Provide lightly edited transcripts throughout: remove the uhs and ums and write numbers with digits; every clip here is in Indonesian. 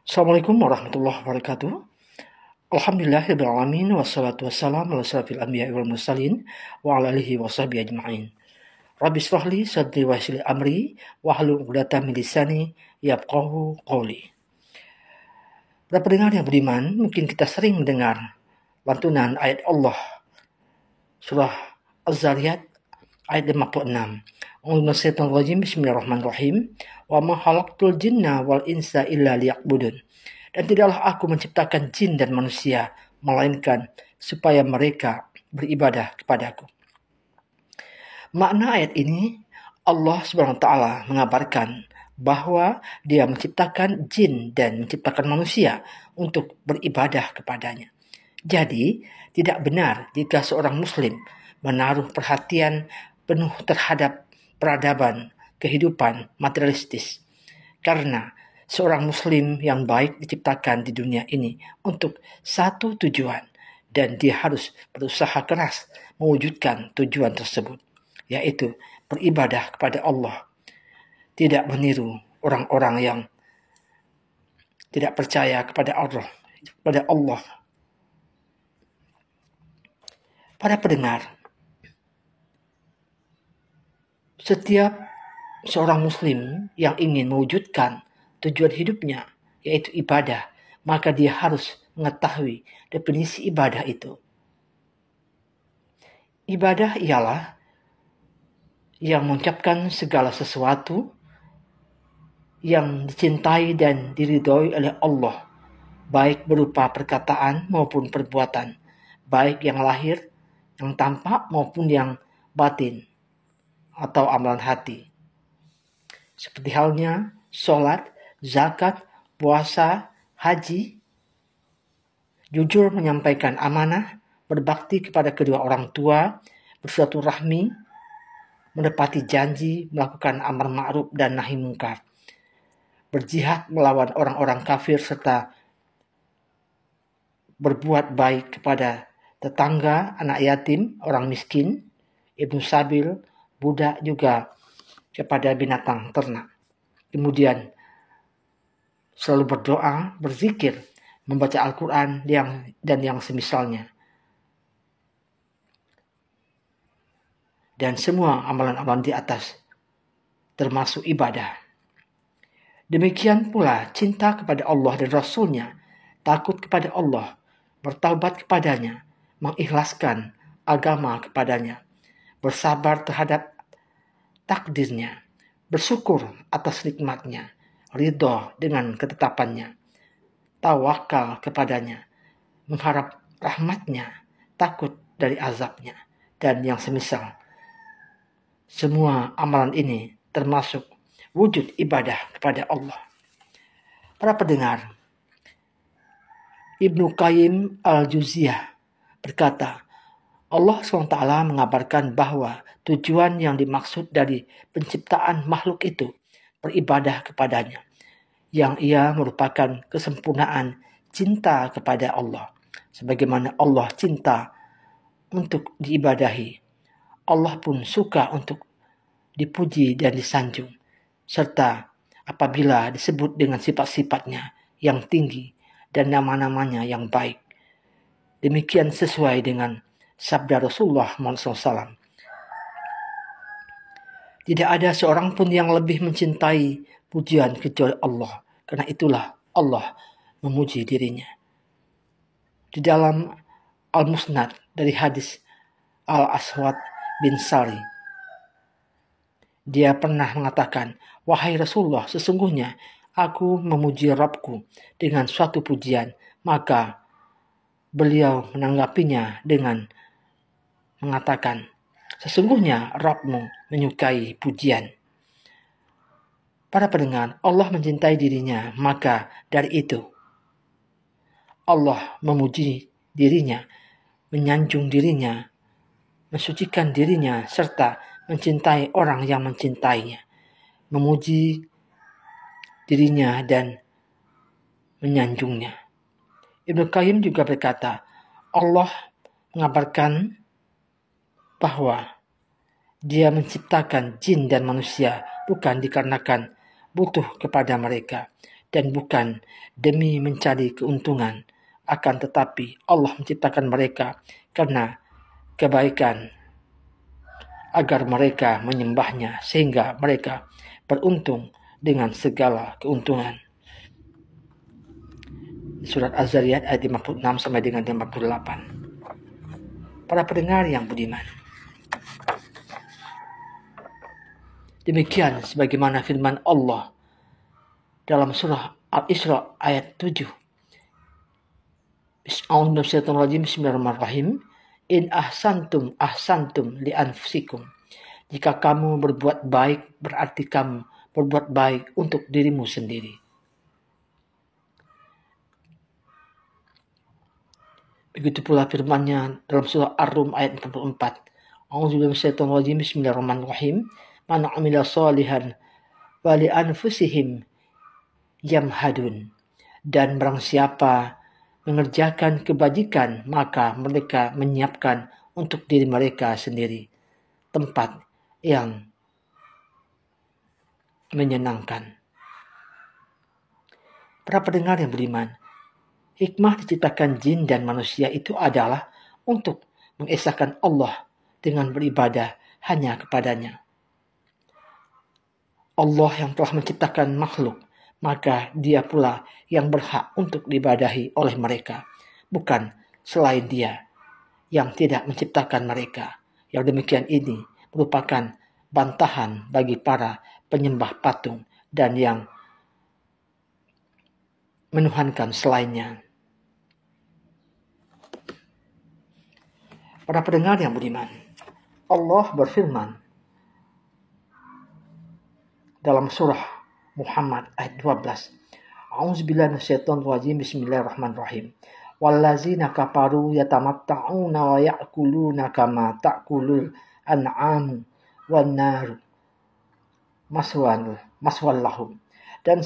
Assalamualaikum warahmatullahi wabarakatuh. Alhamdulillahirabbil alamin wassalatu wassalamu ala asyrafil anbiya'i wal mursalin wa ala alihi washabihi ajma'in. Rabbi shrah li sadri wa yassir li amri wahlul 'uqdatam min lisani yafqahu qawli. Para pendengar yang beriman, mungkin kita sering mendengar lantunan ayat Allah surah Az-Zariyat ayat 56. Bismillahirrahmanirrahim. Wa ma khalaqtul jinna wal insa illa liya'budun. Dan tidaklah aku menciptakan jin dan manusia melainkan supaya mereka beribadah kepadaku. Makna ayat ini, Allah Subhanahu wa taala mengabarkan bahwa Dia menciptakan jin dan menciptakan manusia untuk beribadah kepadanya. Jadi, tidak benar jika seorang muslim menaruh perhatian penuh terhadap peradaban kehidupan materialistis. Karena seorang muslim yang baik diciptakan di dunia ini untuk satu tujuan, dan dia harus berusaha keras mewujudkan tujuan tersebut, yaitu beribadah kepada Allah. Tidak meniru orang-orang yang tidak percaya kepada Allah. Para pendengar, setiap seorang muslim yang ingin mewujudkan tujuan hidupnya, yaitu ibadah, maka dia harus mengetahui definisi ibadah itu. Ibadah ialah yang mengucapkan segala sesuatu yang dicintai dan diridhoi oleh Allah, baik berupa perkataan maupun perbuatan, baik yang lahir, yang tampak maupun yang batin atau amalan hati. Seperti halnya sholat, zakat, puasa, haji, jujur menyampaikan amanah, berbakti kepada kedua orang tua, bersilaturahmi, menepati janji, melakukan amar ma'ruf dan nahi mungkar, berjihad melawan orang-orang kafir, serta berbuat baik kepada tetangga, anak yatim, orang miskin, ibnu sabil, budak, juga kepada binatang ternak. Kemudian selalu berdoa, berzikir, membaca Al-Quran dan yang semisalnya. Dan semua amalan-amalan di atas termasuk ibadah. Demikian pula cinta kepada Allah dan Rasul-Nya, takut kepada Allah, bertaubat kepadanya, mengikhlaskan agama kepadanya, bersabar terhadap takdirnya, bersyukur atas nikmatnya, ridho dengan ketetapannya, tawakal kepadanya, mengharap rahmatnya, takut dari azabnya, dan yang semisal. Semua amalan ini termasuk wujud ibadah kepada Allah. Para pendengar, Ibnu Qayyim al-Jauziyah berkata, Allah SWT mengabarkan bahwa tujuan yang dimaksud dari penciptaan makhluk itu beribadah kepadanya, yang ia merupakan kesempurnaan cinta kepada Allah. Sebagaimana Allah cinta untuk diibadahi, Allah pun suka untuk dipuji dan disanjung, serta apabila disebut dengan sifat-sifatnya yang tinggi dan nama-namanya yang baik. Demikian sesuai dengan sabda Rasulullah SAW. Tidak ada seorang pun yang lebih mencintai pujian kecuali Allah. Karena itulah Allah memuji dirinya. Di dalam Al-Musnad dari hadis Al-Aswad bin Sari, dia pernah mengatakan, wahai Rasulullah, sesungguhnya aku memuji Rabbku dengan suatu pujian. Maka beliau menanggapinya dengan mengatakan, sesungguhnya Rabbmu menyukai pujian. Para pendengar, Allah mencintai dirinya, maka dari itu Allah memuji dirinya, menyanjung dirinya, mensucikan dirinya, serta mencintai orang yang mencintainya, memuji dirinya dan menyanjungnya. Ibnu Qayyim juga berkata, Allah mengabarkan bahwa Dia menciptakan jin dan manusia bukan dikarenakan butuh kepada mereka, dan bukan demi mencari keuntungan, akan tetapi Allah menciptakan mereka karena kebaikan agar mereka menyembahnya sehingga mereka beruntung dengan segala keuntungan. Surat Az-Zariyat ayat 56 sampai dengan 58. Para pendengar yang budiman, demikian sebagaimana firman Allah dalam surah Al-Isra ayat 7. Bismillahirrahmanirrahim. In ahsantum ahsantum li anfusikum. Jika kamu berbuat baik, berarti kamu berbuat baik untuk dirimu sendiri. Begitu pula firman-Nya dalam surah Ar-Rum ayat 44. A'udzubillahi Bismillahirrahmanirrahim. Man 'amila shalihan wa li anfusihim yamhadun. Dan barang siapa mengerjakan kebajikan, maka mereka menyiapkan untuk diri mereka sendiri tempat yang menyenangkan. Para pendengar yang beriman, hikmah diciptakan jin dan manusia itu adalah untuk mengesahkan Allah dengan beribadah hanya kepadanya. Allah yang telah menciptakan makhluk, maka Dia pula yang berhak untuk diibadahi oleh mereka, bukan selain Dia yang tidak menciptakan mereka. Yang demikian ini merupakan bantahan bagi para penyembah patung dan yang menuhankan selainnya. Para pendengar yang budiman, Allah berfirman dalam surah Muhammad ayat 12. A'udzubillahi minasyaitonirrajim. Bismillahirrahmanirrahim. Wallazina kafaru yatamatta'una wa ya'kuluna kama ta'kulul an'amu wan naru maswal lahum. Dan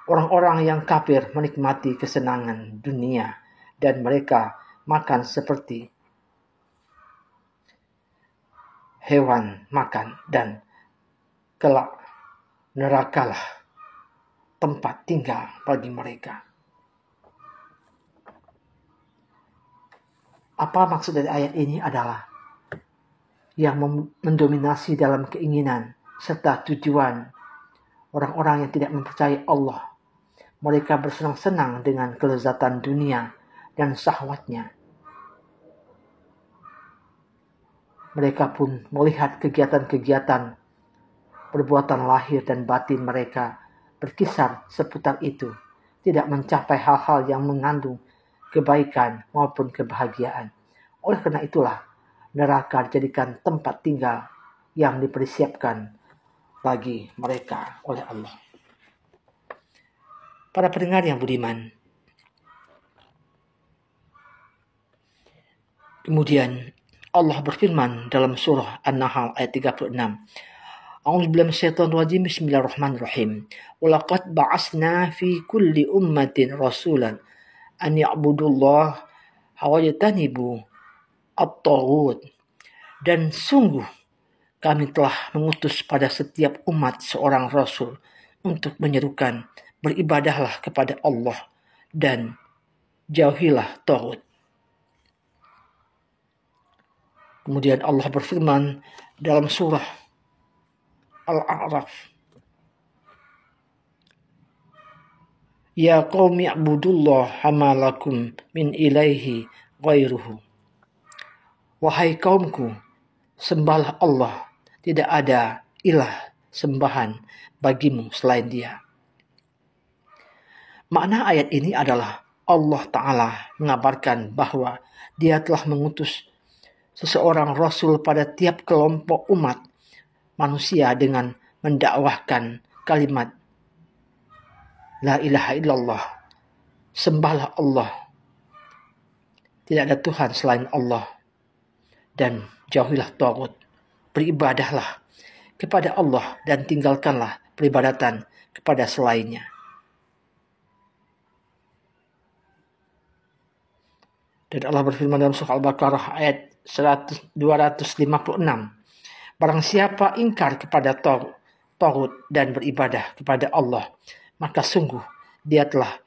orang-orang yang kafir menikmati kesenangan dunia dan mereka makan seperti hewan makan, dan kelak nerakalah tempat tinggal bagi mereka. Apa maksud dari ayat ini adalah yang mendominasi dalam keinginan serta tujuan orang-orang yang tidak mempercayai Allah. Mereka bersenang-senang dengan kelezatan dunia dan syahwatnya. Mereka pun melihat kegiatan-kegiatan perbuatan lahir dan batin mereka berkisar seputar itu, tidak mencapai hal-hal yang mengandung kebaikan maupun kebahagiaan. Oleh karena itulah, neraka dijadikan tempat tinggal yang dipersiapkan bagi mereka oleh Allah. Para pendengar yang budiman, kemudian Allah berfirman dalam surah An-Nahl ayat 36. A'udzubillahi minasyaitonirrajim. Bismillahirrahmanirrahim. Walaqad ba'asna fi kulli ummatin rasulan an ya'budullah wa yajtanibu at-taghut. Dan sungguh kami telah mengutus pada setiap umat seorang rasul untuk menyerukan beribadahlah kepada Allah dan jauhilah taghut. Kemudian Allah berfirman dalam surah Al-A'raf. Ya qaumi i'budullah hamalakum min ilaihi ghairuhu. Wahai kaumku, sembahlah Allah, tidak ada ilah sembahan bagimu selain Dia. Makna ayat ini adalah Allah Ta'ala mengabarkan bahwa Dia telah mengutus seseorang rasul pada tiap kelompok umat manusia dengan mendakwahkan kalimat La ilaha illallah, sembahlah Allah, tidak ada Tuhan selain Allah, dan jauhilah taghut, beribadahlah kepada Allah dan tinggalkanlah peribadatan kepada selainnya. Dan Allah berfirman dalam surah Al-Baqarah ayat 256. Barang siapa ingkar kepada taghut dan beribadah kepada Allah, maka sungguh dia telah